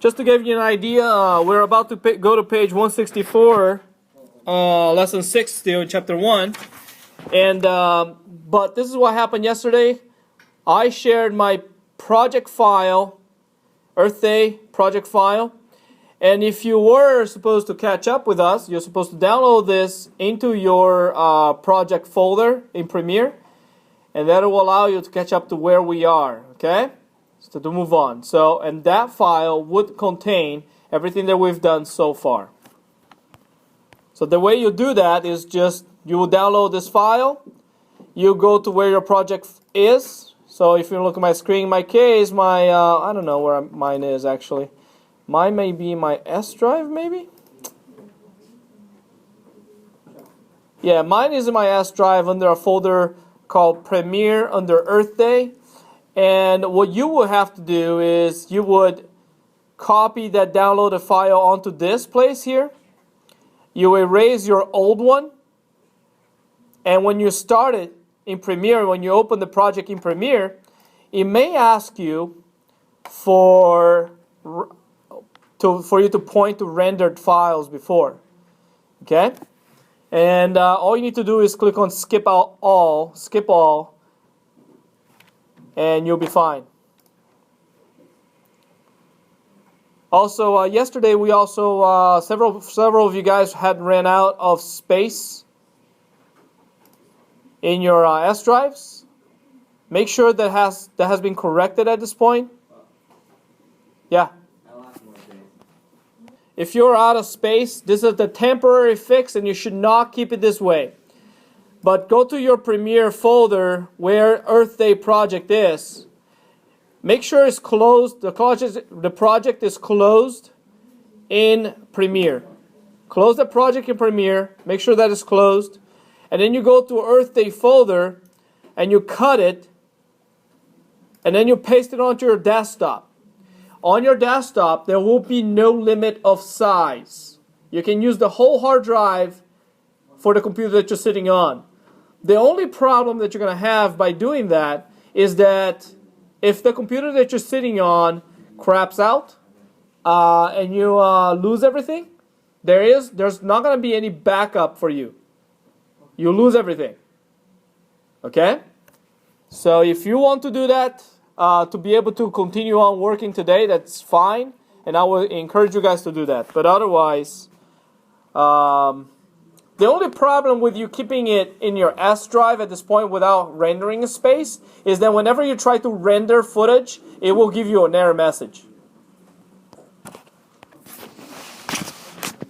Just to give you an idea, we're about to go to page 164, lesson 6 still in chapter 1. And but this is what happened yesterday. I shared my project file, Earth Day project file. And if you were supposed to catch up with us, you're supposed to download this into your project folder in Premiere. And that will allow you to catch up to where we are, okay? So to move on. So, and that file would contain everything that we've done so far. So the way you do that is just, you will download this file. You go to where your project is. So if you look at my screen, in my case, my, I don't know where mine is actually. Mine may be my S drive, maybe? Yeah, mine is in my S drive under a folder called Premiere under Earth Day. And what you would have to do is you would copy that downloaded file onto this place here. You erase your old one. And when you start it in Premiere, when you open the project in Premiere, it may ask you for you to point to rendered files before. Okay? And all you need to do is click on skip all, and you'll be fine. Also, yesterday we also several of you guys had ran out of space in your S drives. Make sure that has been corrected at this point. Yeah. If you're out of space, this is the temporary fix, and you should not keep it this way. But go to your Premiere folder where Earth Day project is. Make sure it's closed. The project is closed in Premiere. Close the project in Premiere. Make sure that it's closed. And then you go to Earth Day folder and you cut it. And then you paste it onto your desktop. On your desktop, there will be no limit of size. You can use the whole hard drive for the computer that you're sitting on. The only problem that you're going to have by doing that is that if the computer that you're sitting on craps out and you lose everything, there's not going to be any backup for you. You lose everything. Okay? So if you want to do that, to be able to continue on working today, that's fine. And I will encourage you guys to do that. But otherwise, the only problem with you keeping it in your S drive at this point without rendering a space is that whenever you try to render footage, it will give you an error message.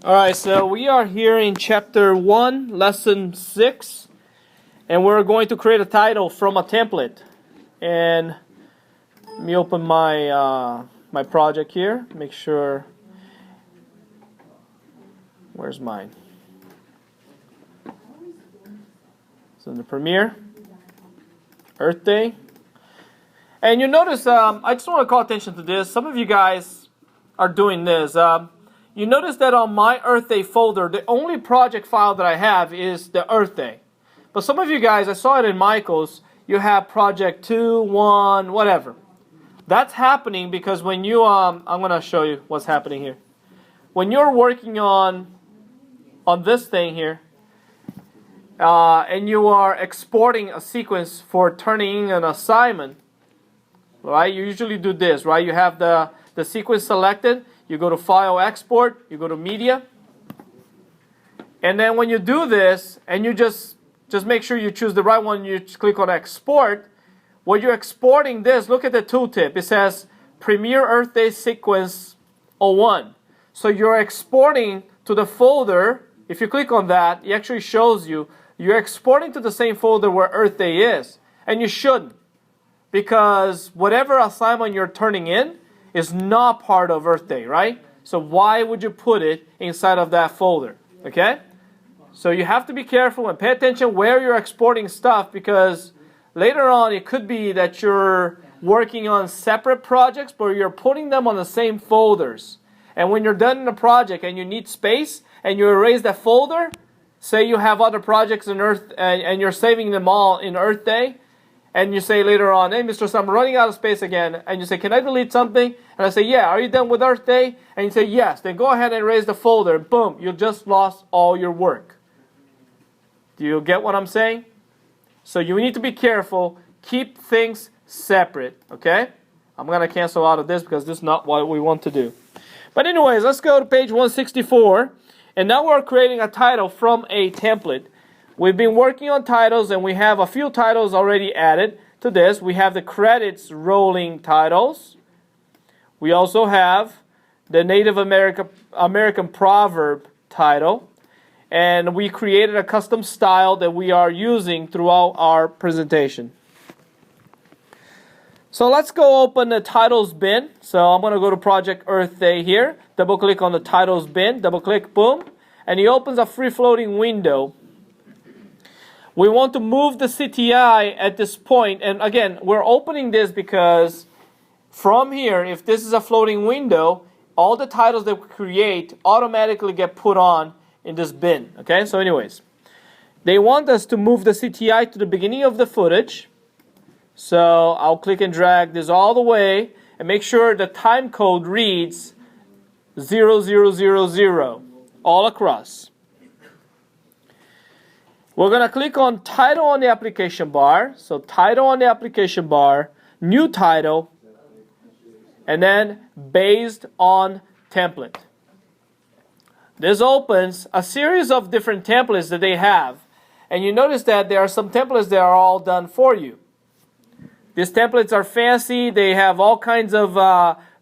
Alright, so we are here in chapter 1, lesson 6. And we're going to create a title from a template. And let me open my my project here. Make sure. Where's mine? It's in the Premiere. Earth Day. And you notice, I just want to call attention to this. Some of you guys are doing this. You notice that on my Earth Day folder, the only project file that I have is the Earth Day. But some of you guys, I saw it in Michael's, you have project 2, 1, whatever. That's happening because when you, I'm going to show you what's happening here. When you're working on this thing here, and you are exporting a sequence for turning in an assignment, right? You usually do this, right? You have the sequence selected, you go to File, Export, you go to Media, and then when you do this, and you just make sure you choose the right one, you click on Export. When you're exporting this, look at the tooltip. It says Premiere Earth Day Sequence 01. So you're exporting to the folder. If you click on that, it actually shows you you're exporting to the same folder where Earth Day is. And you shouldn't. Because whatever assignment you're turning in is not part of Earth Day, right? So why would you put it inside of that folder? Okay? So you have to be careful and pay attention where you're exporting stuff, because later on it could be that you're working on separate projects, but you're putting them on the same folders. And when you're done in a project and you need space and you erase that folder, say you have other projects in Earth and you're saving them all in Earth Day, and you say later on, hey, Mr. Sam, I'm running out of space again, and you say, can I delete something? And I say, yeah, are you done with Earth Day? And you say, yes. Then go ahead and erase the folder, and boom, you just lost all your work. Do you get what I'm saying? So you need to be careful. Keep things separate, okay? I'm going to cancel out of this because this is not what we want to do. But anyways, let's go to page 164. And now we're creating a title from a template. We've been working on titles, and we have a few titles already added to this. We have the credits rolling titles. We also have the Native American proverb title. And we created a custom style that we are using throughout our presentation. So let's go open the titles bin. So I'm going to go to Project Earth Day here. Double click on the titles bin. Double click, boom. And it opens a free floating window. We want to move the CTI at this point. And again, we're opening this because from here, if this is a floating window, all the titles that we create automatically get put on in this bin. Okay, so anyways, they want us to move the CTI to the beginning of the footage. So I'll click and drag this all the way and make sure the time code reads 0000 all across. We're going to click on title on the application bar. So title on the application bar, new title, and then based on template. This opens a series of different templates that they have. And you notice that there are some templates that are all done for you. These templates are fancy. They have all kinds of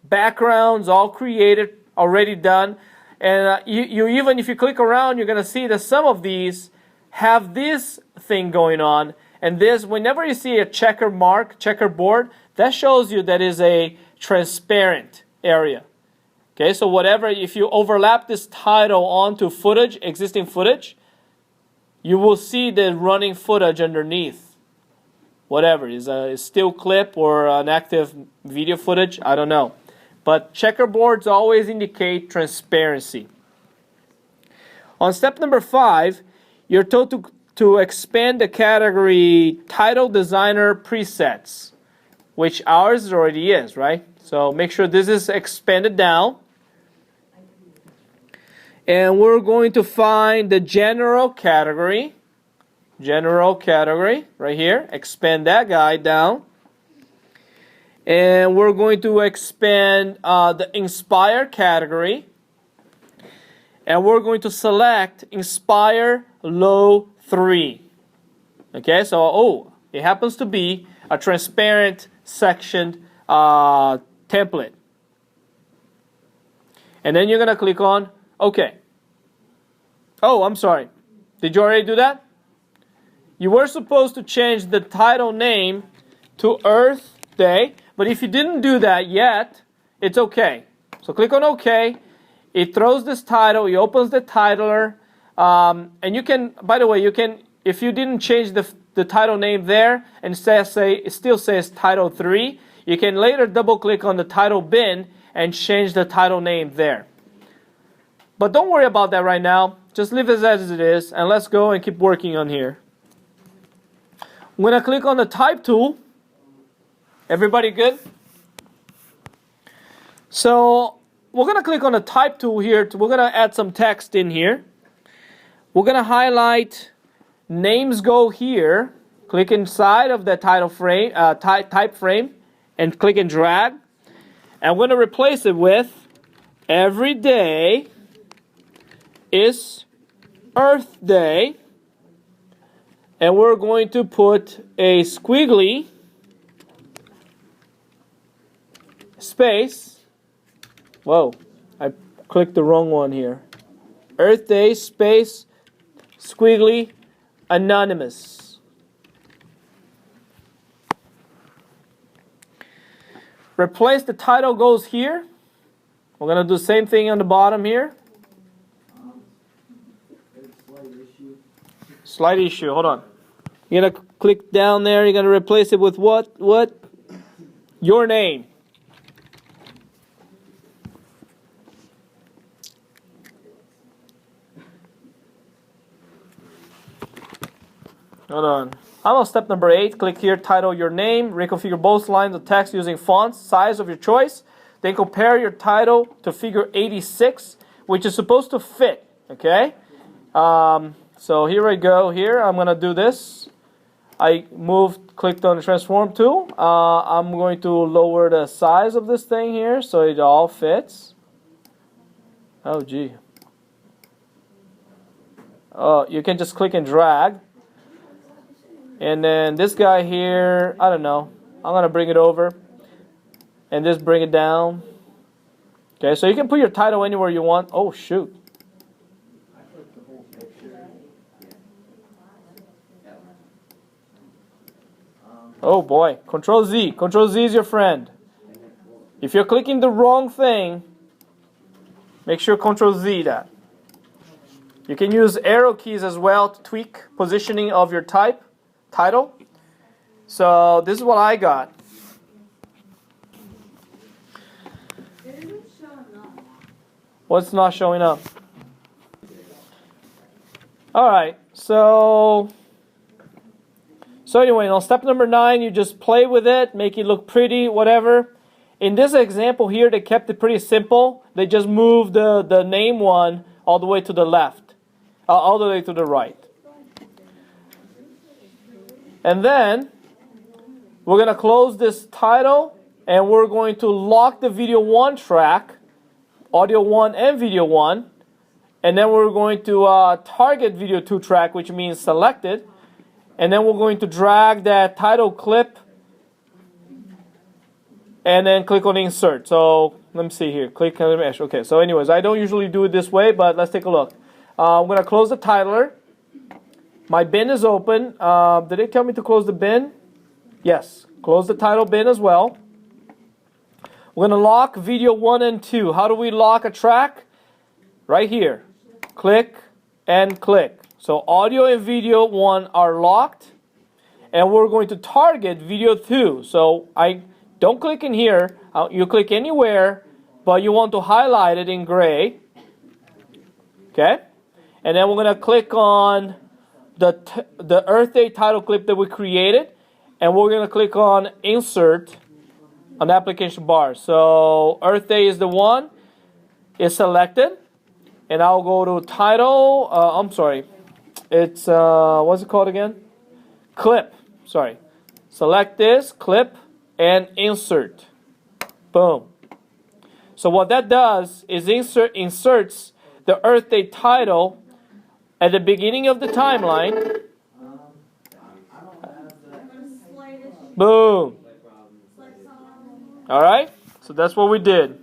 backgrounds all created, already done. And you even, if you click around, you're going to see that some of these have this thing going on. And this, whenever you see a checkerboard, that shows you that is a transparent area. Okay, so whatever, if you overlap this title onto footage, existing footage, you will see the running footage underneath. Whatever, is a still clip or an active video footage, I don't know. But checkerboards always indicate transparency. On step number 5, you're told to expand the category title designer presets, which ours already is, right? So make sure this is expanded down. And we're going to find the general category right here. Expand that guy down. And we're going to expand the Inspire category. And we're going to select Inspire Low 3. Okay, so it happens to be a transparent sectioned template. And then you're going to click on OK. Oh, I'm sorry. Did you already do that? You were supposed to change the title name to Earth Day, but if you didn't do that yet, it's okay. So click on OK. It throws this title. It opens the titler. And you can, by the way, you can, if you didn't change the title name there and it still says Title 3, you can later double click on the title bin and change the title name there. But don't worry about that right now. Just leave it as it is, and let's go and keep working on here. I'm going to click on the type tool. Everybody good? So we're going to click on the type tool here. We're going to add some text in here. We're going to highlight names go here. Click inside of the title frame, type frame, and click and drag. And we're going to replace it with every day is Earth Day. And we're going to put a squiggly space. Whoa, I clicked the wrong one here. Earth Day space squiggly anonymous. Replace the title goes here. We're going to do the same thing on the bottom here. Slight issue, hold on. You're going to click down there. You're going to replace it with what? Your name. Hold on. I'm on step number 8. Click here, title your name, reconfigure both lines of text using fonts, size of your choice. Then compare your title to figure 86, which is supposed to fit. Okay? So here I go. Here, I'm going to do this. I clicked on the transform tool. I'm going to lower the size of this thing here so it all fits. Oh, gee. Oh, you can just click and drag. And then this guy here, I don't know. I'm going to bring it over and just bring it down. Okay, so you can put your title anywhere you want. Oh, shoot. Oh boy, Control Z. Control Z is your friend. If you're clicking the wrong thing, make sure Control Z that. You can use arrow keys as well to tweak positioning of your title. So this is what I got. What's not showing up? Alright, so anyway, on step number 9, you just play with it, make it look pretty, whatever. In this example here, they kept it pretty simple. They just moved the name one all the way to the left, all the way to the right. And then we're going to close this title, and we're going to lock the video 1 track, audio 1 and video 1, and then we're going to target video 2 track, which means selected. And then we're going to drag that title clip and then click on insert. So let me see here. Click on the mesh. Okay, so anyways, I don't usually do it this way, but let's take a look. I'm going to close the titler. My bin is open. Did they tell me to close the bin? Yes. Close the title bin as well. We're going to lock video 1 and 2. How do we lock a track? Right here. Click and click. So audio and video 1 are locked, and we're going to target video 2. So I don't click in here. You click anywhere, but you want to highlight it in gray. Okay? And then we're going to click on the Earth Day title clip that we created, and we're going to click on insert on the application bar. So Earth Day is the one. It's selected. And I'll go to title. I'm sorry. It's, what's it called again? Clip. Sorry. Select this, clip, and insert. Boom. So what that does is inserts the Earth Day title at the beginning of the timeline. Boom. All right. So that's what we did.